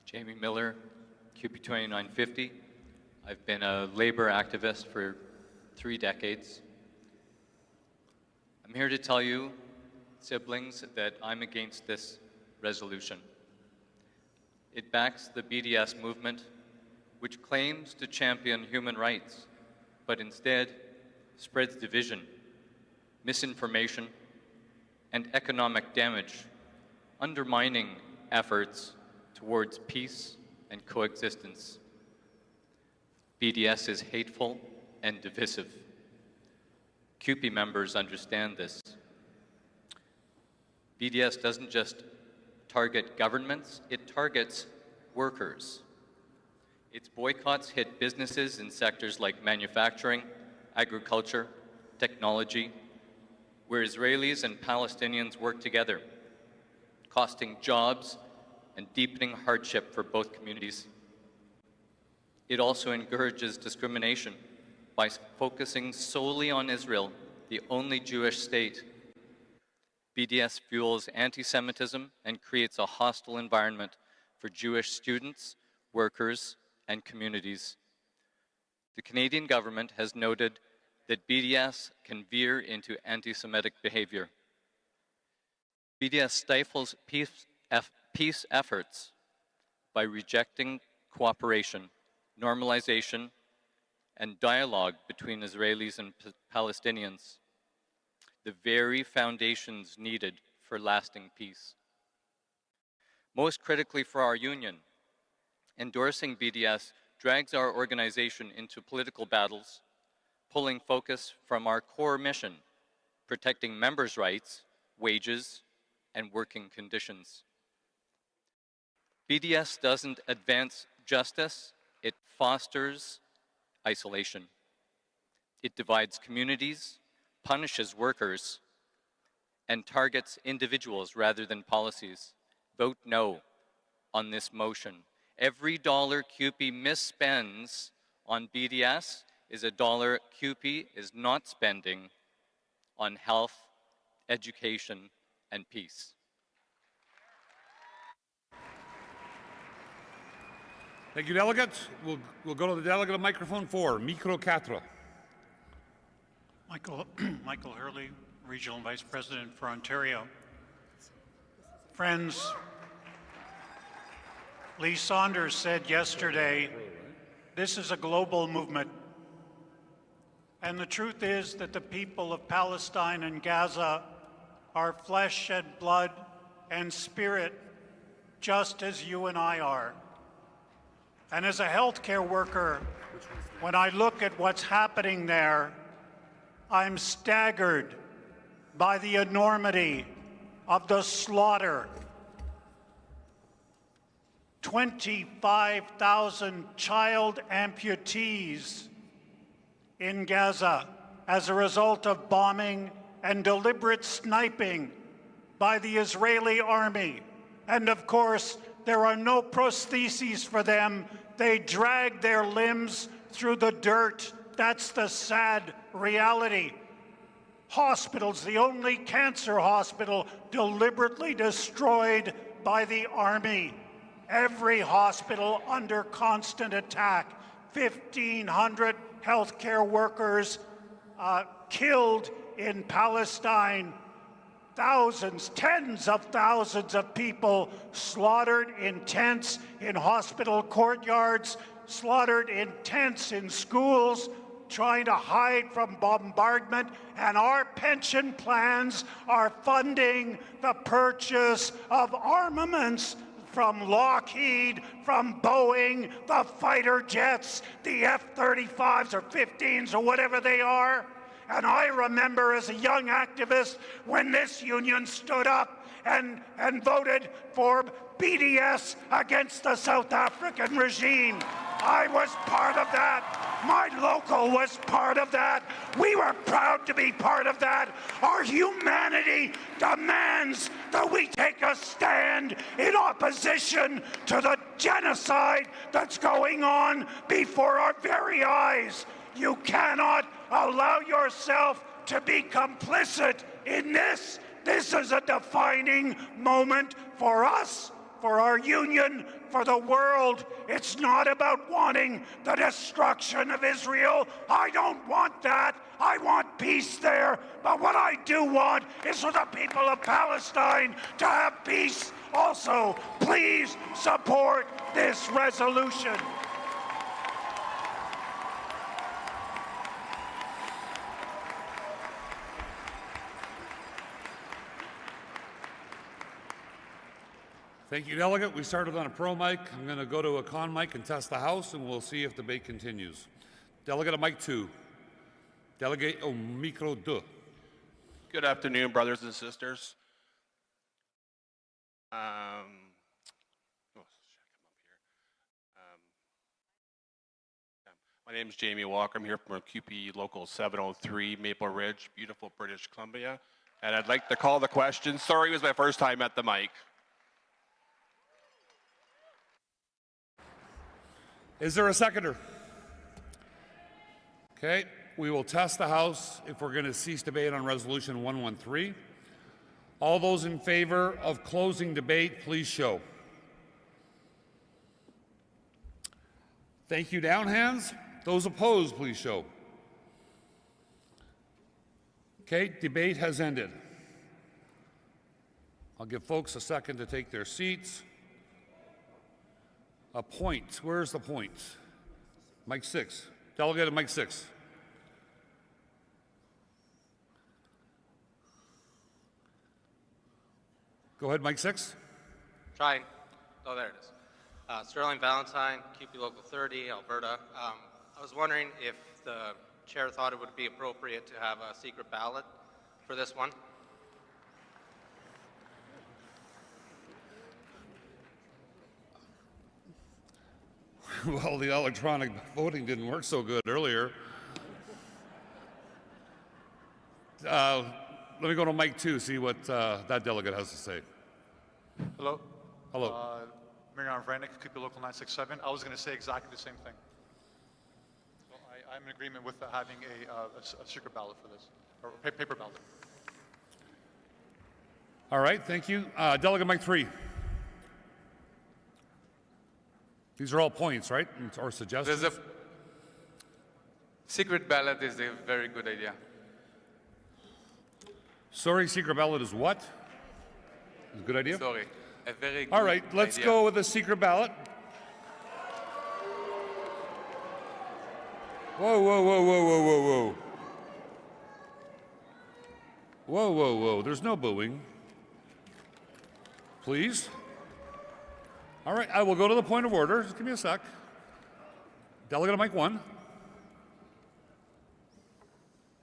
Jamie Miller, CUPE 2950. I've been a labor activist for 3 decades. I'm here to tell you, siblings, that I'm against this resolution. It backs the BDS movement, which claims to champion human rights, but instead spreads division, misinformation, and economic damage, undermining efforts towards peace and coexistence. BDS is hateful and divisive. CUPE members understand this. BDS doesn't just target governments, it targets workers. Its boycotts hit businesses in sectors like manufacturing, agriculture, technology, where Israelis and Palestinians work together, costing jobs and deepening hardship for both communities. It also encourages discrimination by focusing solely on Israel, the only Jewish state. BDS fuels anti-Semitism and creates a hostile environment for Jewish students, workers, and communities. The Canadian government has noted that BDS can veer into anti-Semitic behavior. BDS stifles peace efforts by rejecting cooperation, normalization, and dialogue between Israelis and Palestinians, the very foundations needed for lasting peace. Most critically for our union, endorsing BDS drags our organization into political battles, pulling focus from our core mission, protecting members' rights, wages, and working conditions. BDS doesn't advance justice, it fosters isolation. It divides communities, punishes workers, and targets individuals rather than policies. Vote no on this motion. Every dollar CUPE misspends on BDS is a dollar CUPE is not spending on health, education, and peace. Thank you, delegates. We'll go to the delegate of microphone 4, Micro 4. Michael Hurley, Regional Vice President for Ontario. Friends, Lee Saunders said yesterday, this is a global movement. And the truth is that the people of Palestine and Gaza are flesh and blood and spirit, just as you and I are. And as a healthcare worker, when I look at what's happening there, I'm staggered by the enormity of the slaughter. 25,000 child amputees in Gaza as a result of bombing and deliberate sniping by the Israeli army. And of course, there are no prostheses for them. They drag their limbs through the dirt. That's the sad reality. Hospitals, the only cancer hospital deliberately destroyed by the army. Every hospital under constant attack. 1,500 healthcare workers killed in Palestine. Thousands, tens of thousands of people slaughtered in tents in hospital courtyards, slaughtered in tents in schools, trying to hide from bombardment, and our pension plans are funding the purchase of armaments from Lockheed, from Boeing, the fighter jets, the F-35s or 15s or whatever they are. And I remember as a young activist when this union stood up and voted for BDS against the South African regime. I was part of that. My local was part of that. We were proud to be part of that. Our humanity demands that we take a stand in opposition to the genocide that's going on before our very eyes. You cannot allow yourself to be complicit in this. This is a defining moment for us, for our union, for the world. It's not about wanting the destruction of Israel. I don't want that. I want peace there. But what I do want is for the people of Palestine to have peace also. Please support this resolution. Thank you, Delegate. We started on a pro mic. I'm going to go to a con mic and test the House, and we'll see if debate continues. Delegate at mic 2. Delegate au micro 2. Good afternoon, brothers and sisters. My name is Jamie Walker. I'm here from CUPE Local 703, Maple Ridge, beautiful British Columbia. And I'd like to call the question. Sorry, it was my first time at the mic. Is there a seconder? Okay, we will test the House if we're going to cease debate on Resolution 113. All those in favor of closing debate, please show. Thank you, down hands. Those opposed, please show. Okay, debate has ended. I'll give folks a second to take their seats. A point. Where's the point? Mic 6. Delegate at mic 6. Go ahead, mic 6. Trying. Oh, there it is. Sterling Valentine, CUPE Local 30, Alberta. I was wondering if the chair thought it would be appropriate to have a secret ballot for this one. Well, the electronic voting didn't work so good earlier. Let me go to mic 2, see what that delegate has to say. Hello. Hello. Miriam Vranek, CUPE Local 967. I was going to say exactly the same thing. So I'm in agreement with having a secret ballot for this, or paper ballot. All right, thank you. Delegate mic 3. These are all points, right? Or suggestions? There's a secret ballot is a very good idea. Sorry, secret ballot is what? Is a good idea? Sorry, a very good All right, let's idea. go with a secret ballot. Whoa, whoa, whoa, whoa, whoa, whoa, whoa. Whoa, whoa, whoa. There's no booing. Please. All right, I will go to the point of order. Just give me a sec. Delegate at mic 1.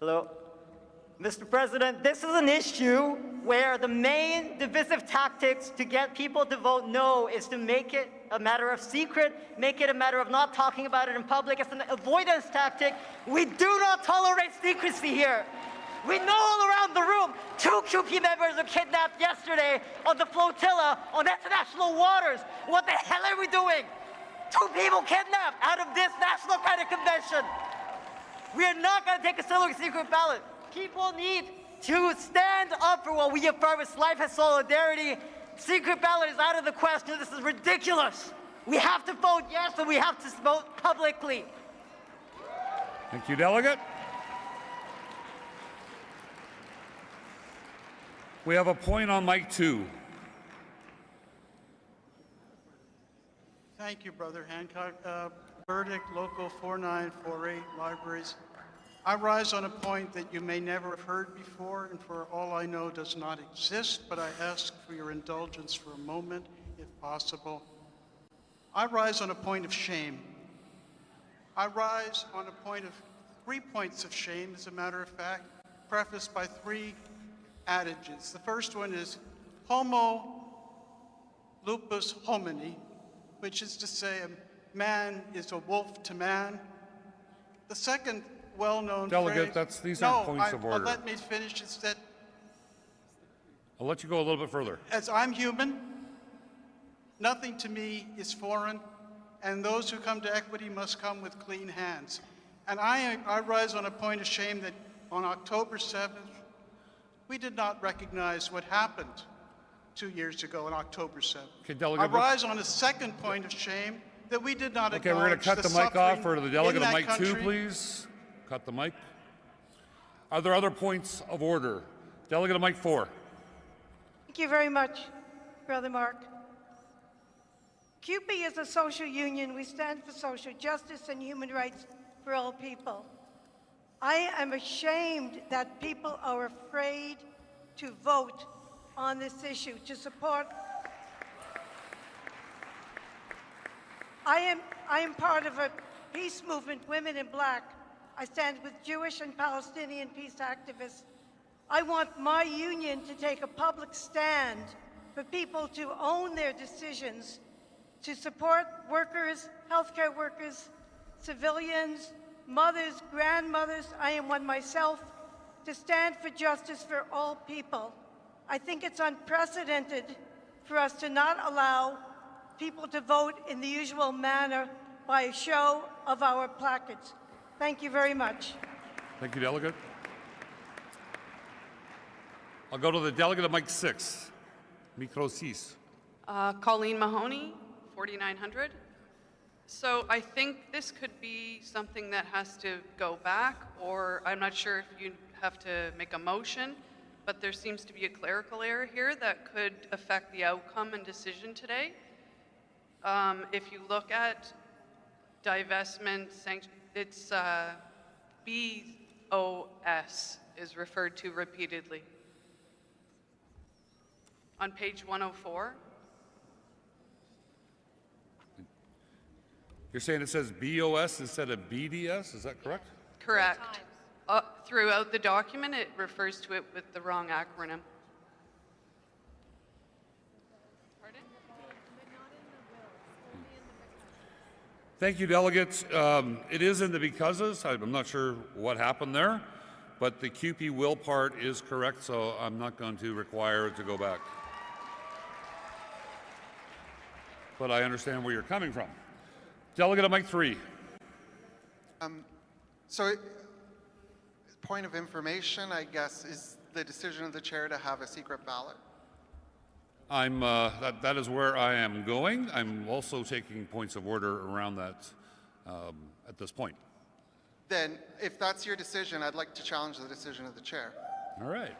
Hello. Mr. President, this is an issue where the main divisive tactics to get people to vote no is to make it a matter of secret, make it a matter of not talking about it in public. It's an avoidance tactic. We do not tolerate secrecy here. We know all around the room, 2 CUPE members were kidnapped yesterday on the flotilla on international waters. What the hell are we doing? 2 people kidnapped out of this National Credit Convention. We are not going to take a similar secret ballot. People need to stand up for what we affirm as life and solidarity. Secret ballot is out of the question. This is ridiculous. We have to vote yes, and we have to vote publicly. Thank you, Delegate. We have a point on mic 2. Thank you, Brother Hancock. Verdict Local 4948 Libraries. I rise on a point that you may never have heard before, and for all I know does not exist, but I ask for your indulgence for a moment, if possible. I rise on a point of shame. I rise on a point of 3 points of shame, as a matter of fact, prefaced by 3 adages. The first one is homo lupus homini, which is to say a man is a wolf to man. The second well-known Delegate, phrase... these aren't points of order. Let me finish. It's that I'll let you go a little bit further. as I'm human, nothing to me is foreign, and those who come to equity must come with clean hands. And I rise on a point of shame that on October 7th, we did not recognize what happened 2 years ago on October 7th. Okay, I Delegate Brooks. rise on a second point of shame that we did not Okay, we're going acknowledge to cut the mic off suffering for the delegate in of that mic 2, country. please. Cut the mic. Are there other points of order? Delegate of mic 4. Thank you very much, Brother Mark. CUPE is a social union. We stand for social justice and human rights for all people. I am ashamed that people are afraid to vote on this issue, to support. I am part of a peace movement, Women in Black. I stand with Jewish and Palestinian peace activists. I want my union to take a public stand for people to own their decisions, to support workers, healthcare workers, civilians, mothers, grandmothers. I am one myself, to stand for justice for all people. I think it's unprecedented for us to not allow people to vote in the usual manner by a show of our placards. Thank you very much. Thank you, Delegate. I'll go to the delegate of mic 6. Micro 6. Colleen Mahoney, 4900. So I think this could be something that has to go back, or I'm not sure if you have to make a motion, but there seems to be a clerical error here that could affect the outcome and decision today. If you look at divestment sanction, it's BOS is referred to repeatedly. On page 104. You're saying it says BOS instead of BDS, is that correct? Correct. Throughout the document, it refers to it with the wrong acronym. Pardon? Thank you, delegates. It is in the becauses. I'm not sure what happened there, but the CUPE will part is correct, so I'm not going to require it to go back. But I understand where you're coming from. Delegate of mic 3. Point of information, I guess, is the decision of the chair to have a secret ballot? That is where I am going. I'm also taking points of order around that at this point. Then, if that's your decision, I'd like to challenge the decision of the chair. All right.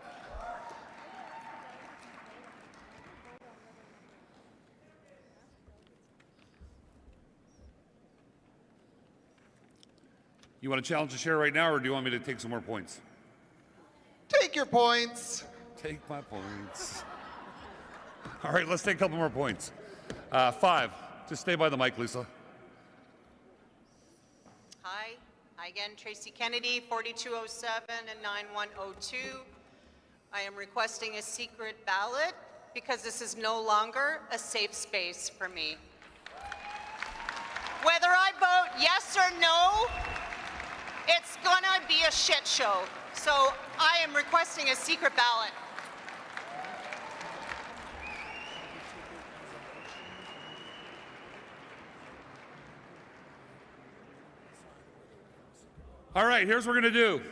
You want to challenge the chair right now, or do you want me to take some more points? Take your points. Take my points. All right, let's take a couple more points. 5. Just stay by the mic, Lisa. Hi again, Tracy Kennedy, 4207 and 9102. I am requesting a secret ballot because this is no longer a safe space for me. Whether I vote yes or no, it's gonna be a shit show. So I am requesting a secret ballot. All right, here's what we're going to do.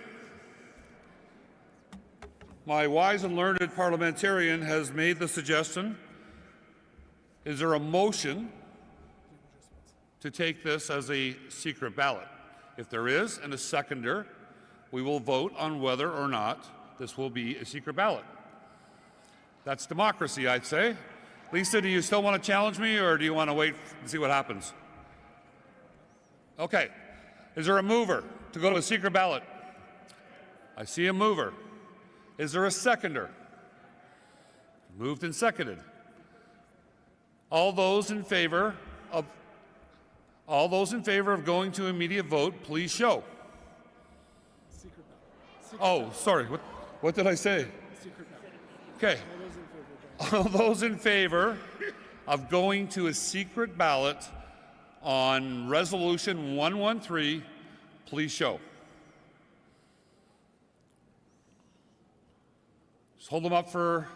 My wise and learned parliamentarian has made the suggestion. Is there a motion to take this as a secret ballot? If there is, and a seconder, we will vote on whether or not this will be a secret ballot. That's democracy, I'd say. Lisa, do you still want to challenge me, or do you want to wait and see what happens? Okay. Is there a mover to go to a secret ballot? I see a mover. Is there a seconder? Moved and seconded. All those in favor of going to immediate vote, please show. Oh, sorry. What did I say? Okay. All those in favor of going to a secret ballot on Resolution 113, please show. Just hold them up for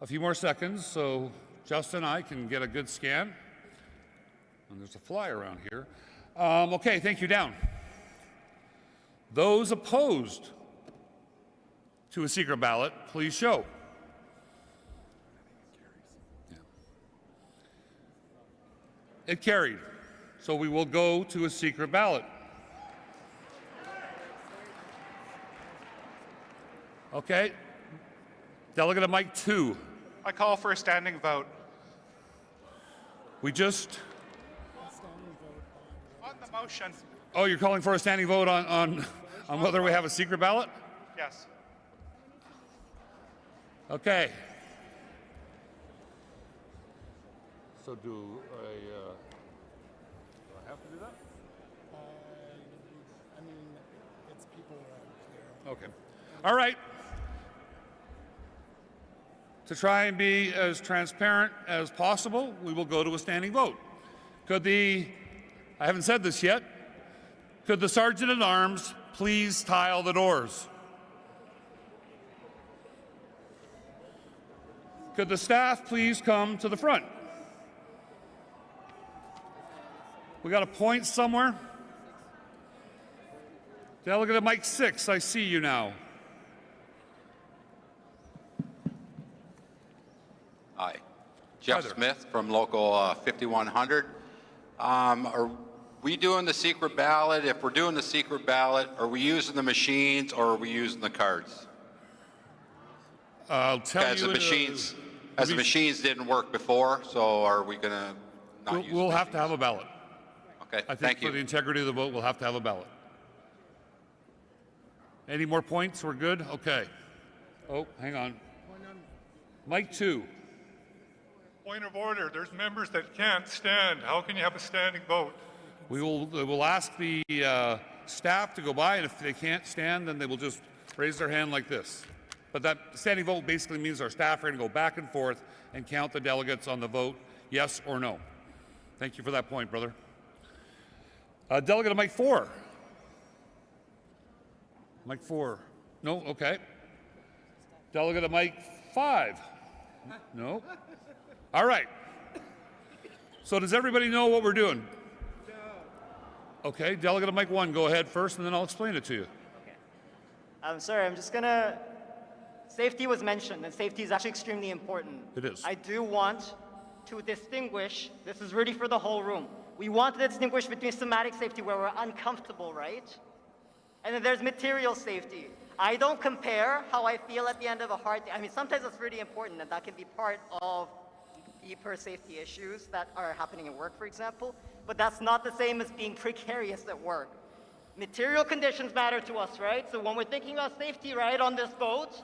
a few more seconds so Justin and I can get a good scan. And there's a fly around here. Okay, thank you. Down. Those opposed to a secret ballot, please show. It carried. So we will go to a secret ballot. Okay. Delegate at mic 2. I call for a standing vote. We just... On the motion. Oh, you're calling for a standing vote on whether we have a secret ballot? Yes. Okay. So do I have to do that? I mean, it's people around here. Okay. All right. To try and be as transparent as possible, we will go to a standing vote. I haven't said this yet, could the Sergeant at Arms please tile the doors? Could the staff please come to the front? We got a point somewhere? Delegate at mic 6, I see you now. Hi. Jeff Smith from Local 5100. Are we doing the secret ballot? If we're doing the secret ballot, are we using the machines or are we using the cards? I'll tell as you. The machines didn't work before, so are we going to not use We'll have to have a ballot. Okay, I think thank you. for the integrity of the vote, we'll have to have a ballot. Any more points? We're good? Okay. Oh, hang on. Mic 2. Point of order. There's members that can't stand. How can you have a standing vote? We'll ask the staff to go by, and if they can't stand, then they will just raise their hand like this. But that standing vote basically means our staff are going to go back and forth and count the delegates on the vote, yes or no. Thank you for that point, brother. Delegate at mic 4. Mic 4. No? Okay. Delegate at mic 5. No? All right. So does everybody know what we're doing? No. Okay. Delegate at mic 1, go ahead first, and then I'll explain it to you. Okay. I'm sorry. I'm just going to... Safety was mentioned, and safety is actually extremely important. It is. I do want to distinguish, this is really for the whole room. We want to distinguish between somatic safety, where we're uncomfortable, right? And then there's material safety. I don't compare how I feel at the end of a hard day. I mean, sometimes it's really important, and that can be part of deeper safety issues that are happening at work, for example. But that's not the same as being precarious at work. Material conditions matter to us, right? So when we're thinking about safety, right, on this boat,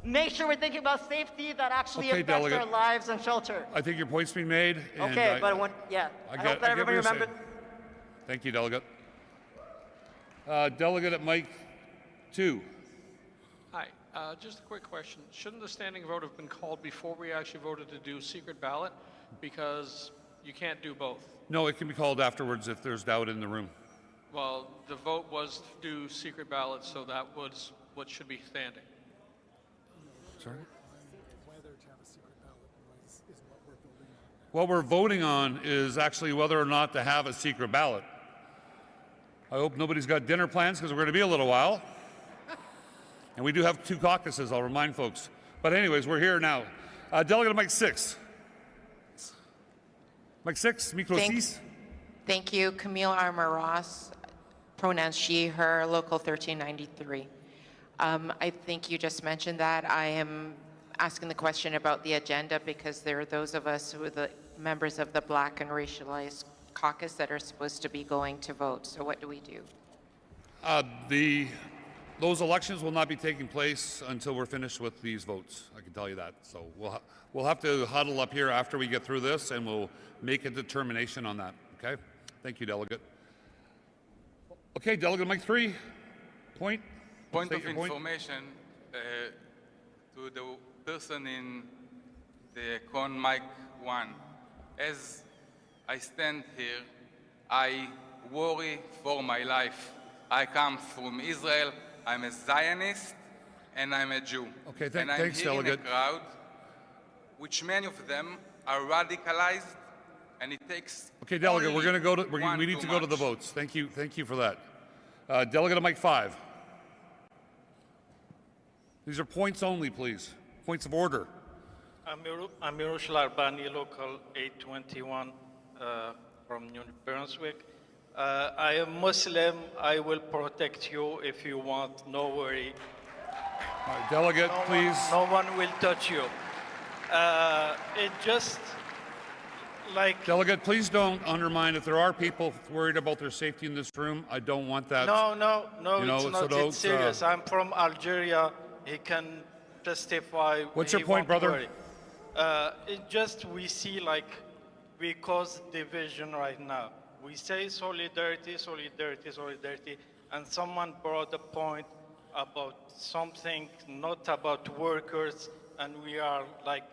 make sure we're thinking about safety that actually affects delegate. our lives and shelter. I think your point's been made. Okay, but I hope that everybody remembered. Thank you, Delegate. Delegate at mic 2. Hi. Just a quick question. Shouldn't the standing vote have been called before we actually voted to do secret ballot? Because you can't do both. No, it can be called afterwards if there's doubt in the room. Well, the vote was to do secret ballot, so that was what should be standing. Sorry? Whether to have a secret ballot is what we're voting on. What we're voting on is actually whether or not to have a secret ballot. I hope nobody's got dinner plans because we're going to be a little while. And we do have 2 caucuses, I'll remind folks. But anyways, we're here now. Delegate at mic 6. Mic 6, micro 6. Thank you. Camille Armour-Ross, pronouns she, her, local 1393. I think you just mentioned that. I am asking the question about the agenda because there are those of us who are the members of the Black and Racialized Caucus that are supposed to be going to vote. So what do we do? Those elections will not be taking place until we're finished with these votes. I can tell you that. So we'll have to huddle up here after we get through this, and we'll make a determination on that. Okay? Thank you, Delegate. Okay, Delegate mic 3. Point. Point of information to the person in the con mic 1. As I stand here, I worry for my life. I come from Israel. I'm a Zionist, and I'm a Jew. Okay, and I'm thanks, here Delegate. in a crowd, which many of them are radicalized, and it takes. Okay, Delegate, we're going to go to. one We need too to go to the much. votes. Thank you for that. Delegate at mic 5. These are points only, please. Points of order. I'm Mirushal Arbani, local 821. from New Brunswick. I am Muslim. I will protect you if you want. No worry. All right, delegate, please. No one will touch you. It just like. Delegate, please don't undermine. If there are people worried about their safety in this room, I don't want that. No, you know, it's so not. don't, It's serious. I'm from Algeria. He can testify. What's your He point, won't brother? worry. It just we see like we cause division right now. We say solidarity, solidarity, solidarity, and someone brought a point about something not about workers, and we are like,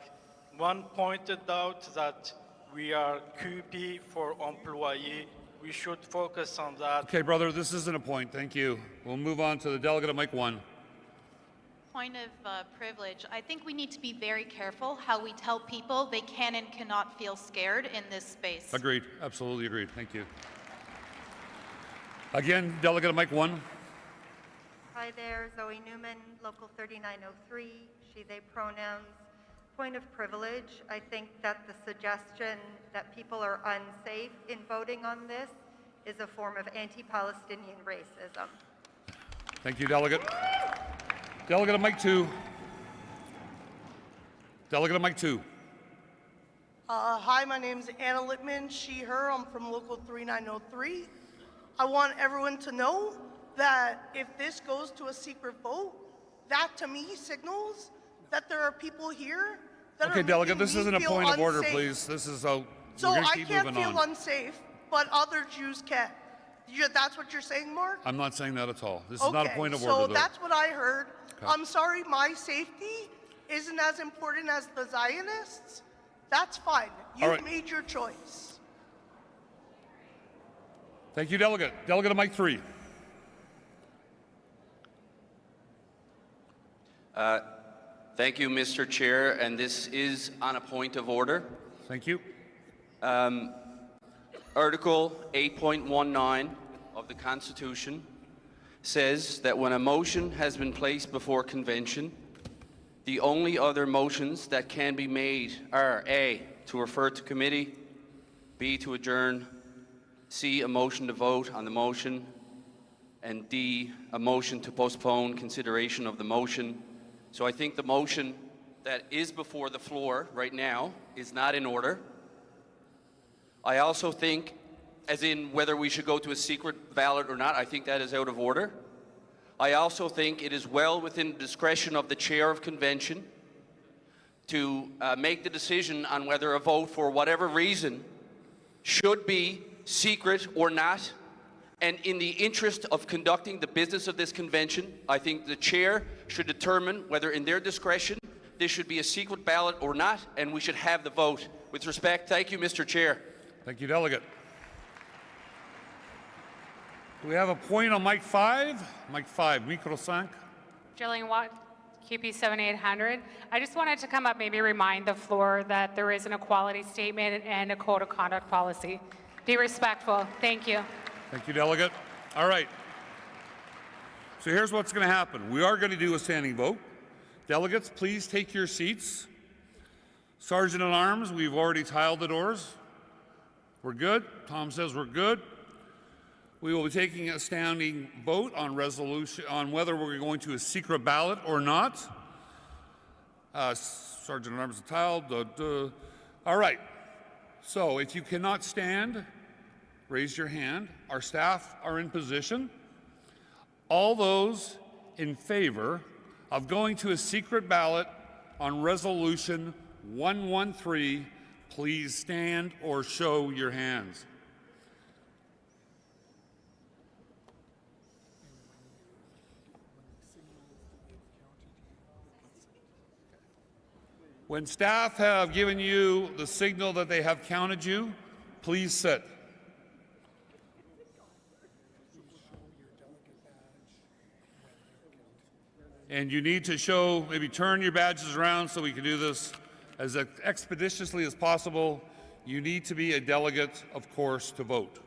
one pointed out that we are CUPE for employee. We should focus on that. Okay, brother, this isn't a point. Thank you. We'll move on to the delegate at mic 1. Point of privilege. I think we need to be very careful how we tell people they can and cannot feel scared in this space. Agreed. Absolutely agreed. Thank you. Again, delegate at mic 1. Hi there, Zoe Newman, Local 3903, she, they pronouns. Point of privilege. I think that the suggestion that people are unsafe in voting on this is a form of anti-Palestinian racism. Thank you, delegate. Delegate at mic 2. Delegate at mic 2. Hi, my name's Anna Littman, she, her. I'm from Local 3903. I want everyone to know that if this goes to a secret vote, that to me signals that there are people here that Okay, are delegate, making this me isn't a feel point of order, unsafe. please. This is a. So we're gonna I keep can't moving feel on. unsafe, but other Jews can. That's what you're saying, Mark? I'm not saying that at all. This is not a point of so order, though. that's what I heard. Okay. I'm sorry, my safety isn't as important as the Zionists. That's fine. All You've right. made your choice. Thank you, delegate. Delegate at mic 3. Thank you, Mr. Chair, and this is on a point of order. Thank you. Article 8.19 of the Constitution says that when a motion has been placed before convention, the only other motions that can be made are A, to refer to committee, B, to adjourn, C, a motion to vote on the motion, and D, a motion to postpone consideration of the motion. So I think the motion that is before the floor right now is not in order. I also think, as in whether we should go to a secret ballot or not, I think that is out of order. I also think it is well within the discretion of the chair of convention to make the decision on whether a vote, for whatever reason, should be secret or not. And in the interest of conducting the business of this convention, I think the chair should determine whether in their discretion this should be a secret ballot or not, and we should have the vote. With respect, thank you, Mr. Chair. Thank you, delegate. Do we have a point on mic 5? Mic 5, micro 5. Jillian Watt, CUPE 7800. I just wanted to come up, maybe remind the floor that there is an equality statement and a code of conduct policy. Be respectful. Thank you. Thank you, delegate. All right. So here's what's going to happen. We are going to do a standing vote. Delegates, please take your seats. Sergeant at Arms, we've already tiled the doors. We're good. Tom says we're good. We will be taking a standing vote on resolution on whether we're going to a secret ballot or not. Sergeant at Arms is tiled. All right. So if you cannot stand, raise your hand. Our staff are in position. All those in favor of going to a secret ballot on resolution 113, please stand or show your hands. When staff have given you the signal that they have counted you, please sit. And you need to show, maybe turn your badges around so we can do this as expeditiously as possible. You need to be a delegate, of course, to vote.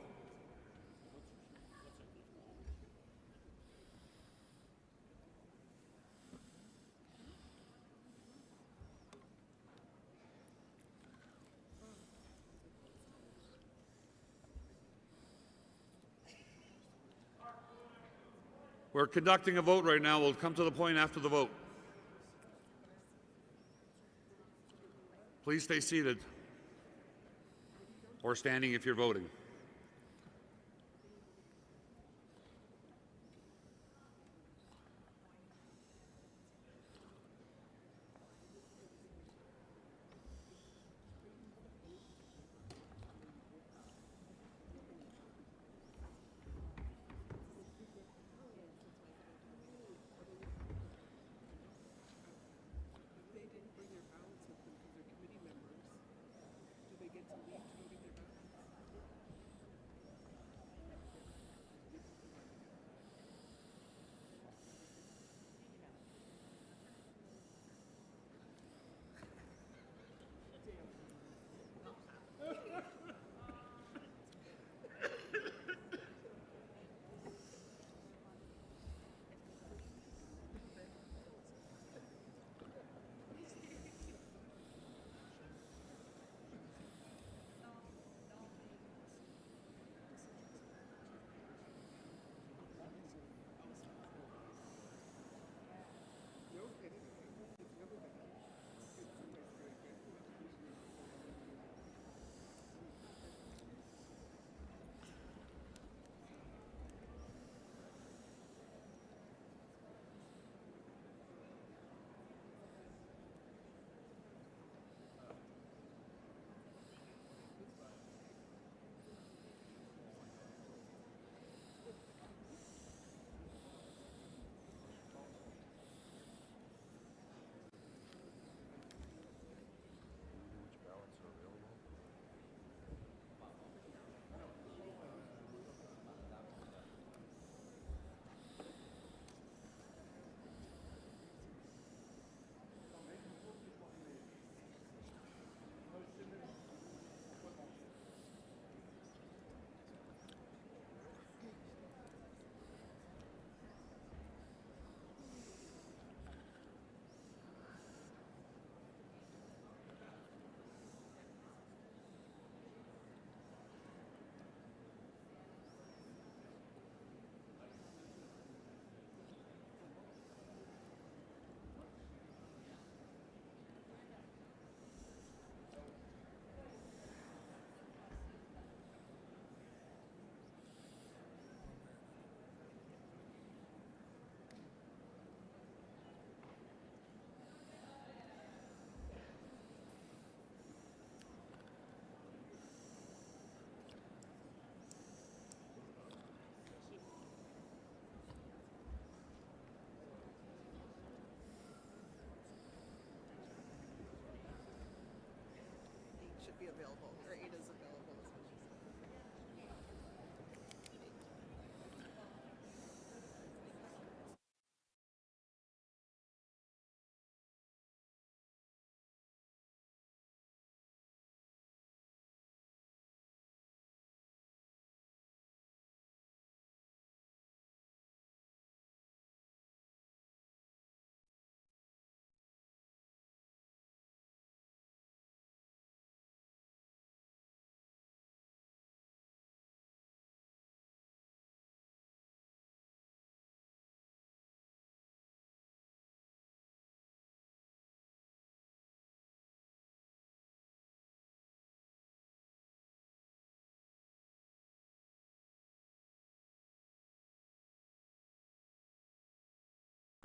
We're conducting a vote right now. We'll come to the point after the vote. Please stay seated or standing if you're voting. Should be available, or 8 is available.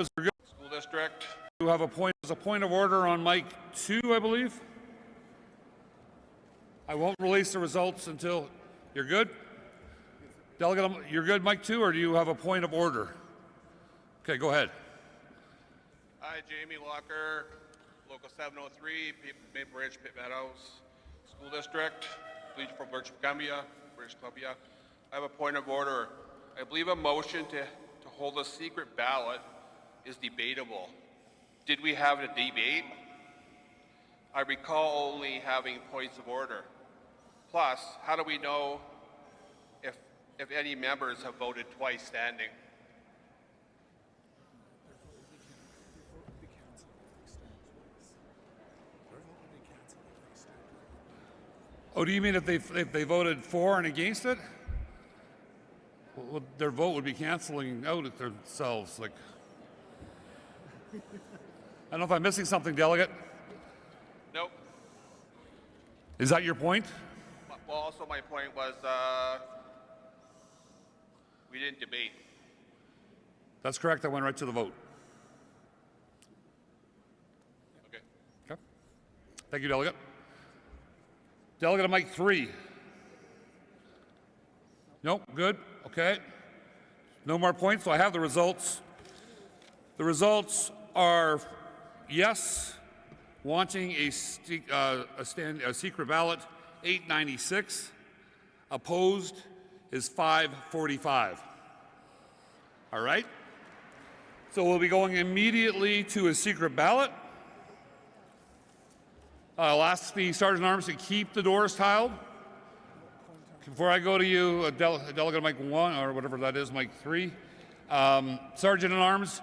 School district. You have a point of order on mic 2, I believe. I won't release the results until you're good. Delegate, you're good, mic 2, or do you have a point of order? Okay, go ahead. Hi, Jamie Walker, Local 703, Maple Ridge, Pitt Meadows School District, Legion for British Columbia, British Columbia. I have a point of order. I believe a motion to hold a secret ballot is debatable. Did we have a debate? I recall only having points of order. Plus, how do we know if any members have voted twice standing? Oh, do you mean if they voted for and against it? Well, their vote would be canceling out at themselves. Like, I don't know if I'm missing something, delegate. Nope. Is that your point? Well, also my point was we didn't debate. That's correct. I went right to the vote. Okay. Okay. Thank you, delegate. Delegate of Mike 3. Nope, good. Okay. No more points, so I have the results. The results are yes, wanting a secret ballot, 896. Opposed is 545. All right? So we'll be going immediately to a secret ballot. I'll ask the Sergeant at Arms to keep the doors tiled. Before I go to you, Delegate Mike 1, or whatever that is, Mike 3. Sergeant at Arms,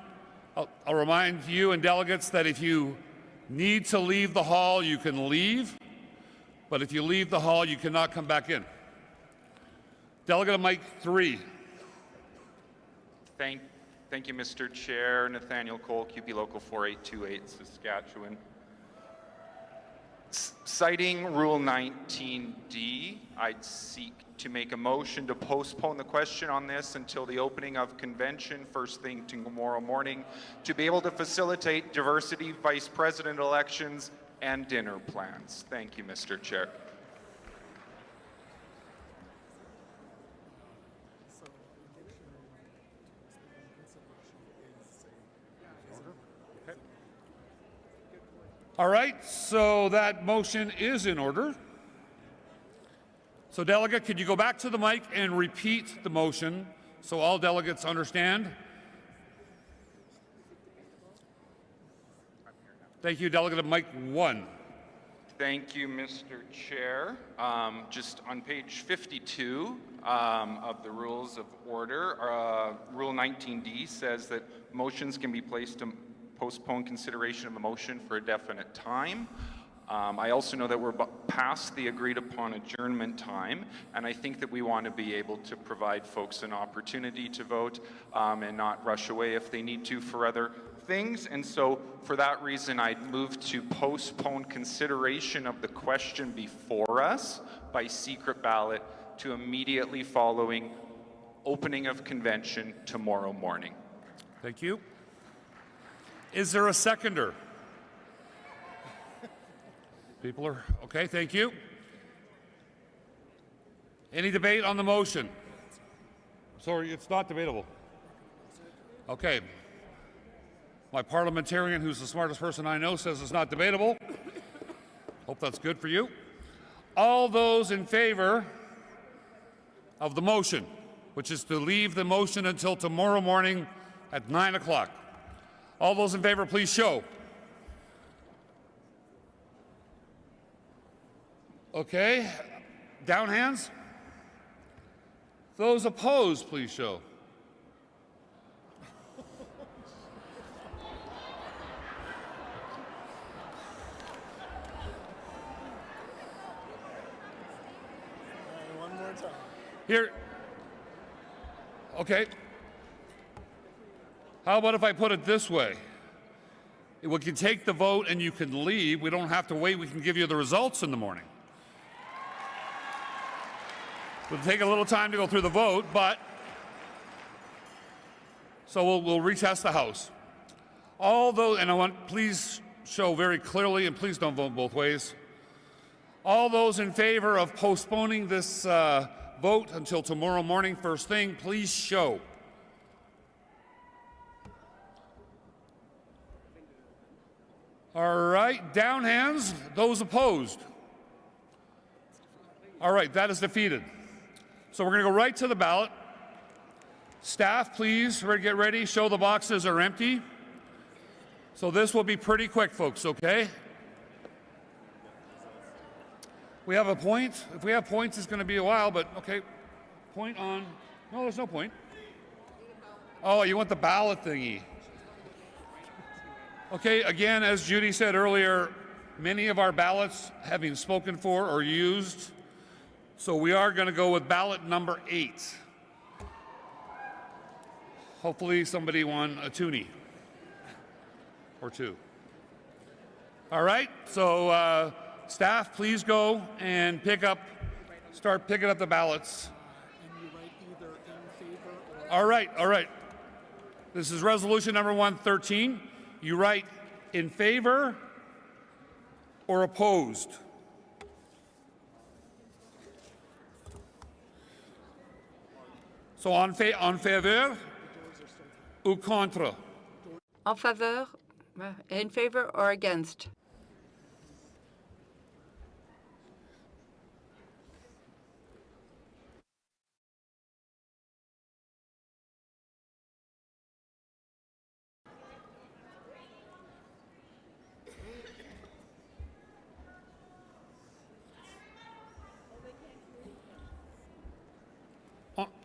I'll remind you and delegates that if you need to leave the hall, you can leave. But if you leave the hall, you cannot come back in. Delegate Mike 3. Thank you, Mr. Chair. Nathaniel Cole, CUPE Local 4828, Saskatchewan. Citing Rule 19D, I'd seek to make a motion to postpone the question on this until the opening of convention first thing tomorrow morning to be able to facilitate diversity vice president elections and dinner plans. Thank you, Mr. Chair. All right, so that motion is in order. So delegate, could you go back to the mic and repeat the motion so all delegates understand? Thank you, Delegate Mike 1. Thank you, Mr. Chair. Just on page 52 of the Rules of Order, Rule 19D says that motions can be placed to postpone consideration of a motion for a definite time. I also know that we're past the agreed upon adjournment time, and I think that we want to be able to provide folks an opportunity to vote and not rush away if they need to for other things. And so for that reason, I'd move to postpone consideration of the question before us by secret ballot to immediately following opening of convention tomorrow morning. Thank you. Is there a seconder? People are, okay, thank you. Any debate on the motion? Sorry, it's not debatable. Okay. My parliamentarian, who's the smartest person I know, says it's not debatable. Hope that's good for you. All those in favor of the motion, which is to leave the motion until tomorrow morning at 9 o'clock. All those in favor, please show. Okay, down hands. Those opposed, please show. One more time. Here. Okay. How about if I put it this way? We can take the vote and you can leave. We don't have to wait. We can give you the results in the morning. It'll take a little time to go through the vote, but so we'll retest the House. All those, and I want, please show very clearly, and please don't vote both ways. All those in favor of postponing this vote until tomorrow morning first thing, please show. All right, down hands. Those opposed. All right, that is defeated. So we're going to go right to the ballot. Staff, please get ready. Show the boxes are empty. So this will be pretty quick, folks, okay? We have a point. If we have points, it's going to be a while, but okay. Point on. No, there's no point. Oh, you want the ballot thingy. Okay, again, as Judy said earlier, many of our ballots have been spoken for or used. So we are going to go with ballot number 8. Hopefully somebody won a toonie or two. All right, so staff, please go and start picking up the ballots. And you write either in favor or... All right. This is resolution number 113. You write in favor or opposed. So en faveur ou contre? En faveur, in favor or against?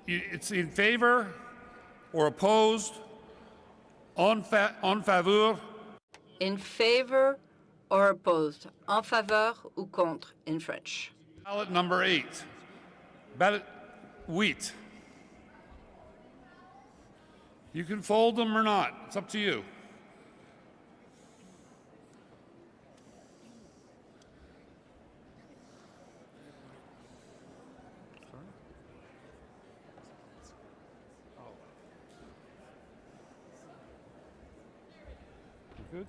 It's in favor or opposed. En faveur. In favor or opposed? En faveur ou contre in French? Ballot number 8. Ballot 8. You can fold them or not. It's up to you. Good.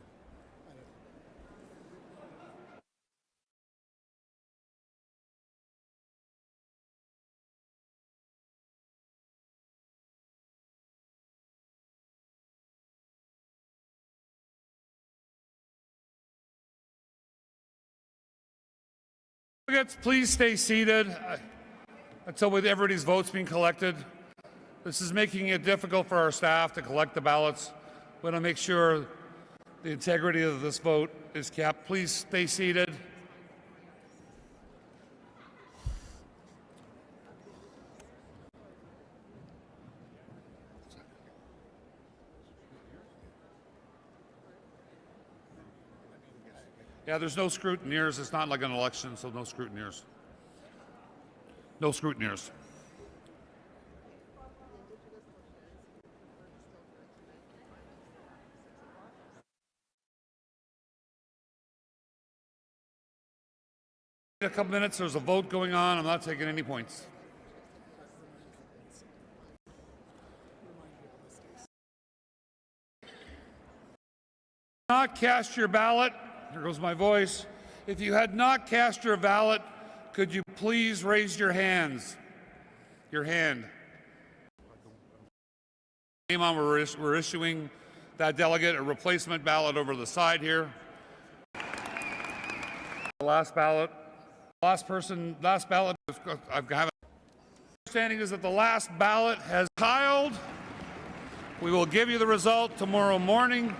Delegates, please stay seated until everybody's votes being collected. This is making it difficult for our staff to collect the ballots. We want to make sure the integrity of this vote is kept. Please stay seated. Yeah, there's no scrutineers. It's not like an election, so no scrutineers. No scrutineers. In a couple minutes, there's a vote going on. I'm not taking any points. Not cast your ballot. Here goes my voice. If you had not cast your ballot, could you please raise your hands? Your hand. We're issuing that delegate a replacement ballot over the side here. The last ballot. Last ballot. Understanding is that the last ballot has tiled. We will give you the result tomorrow morning.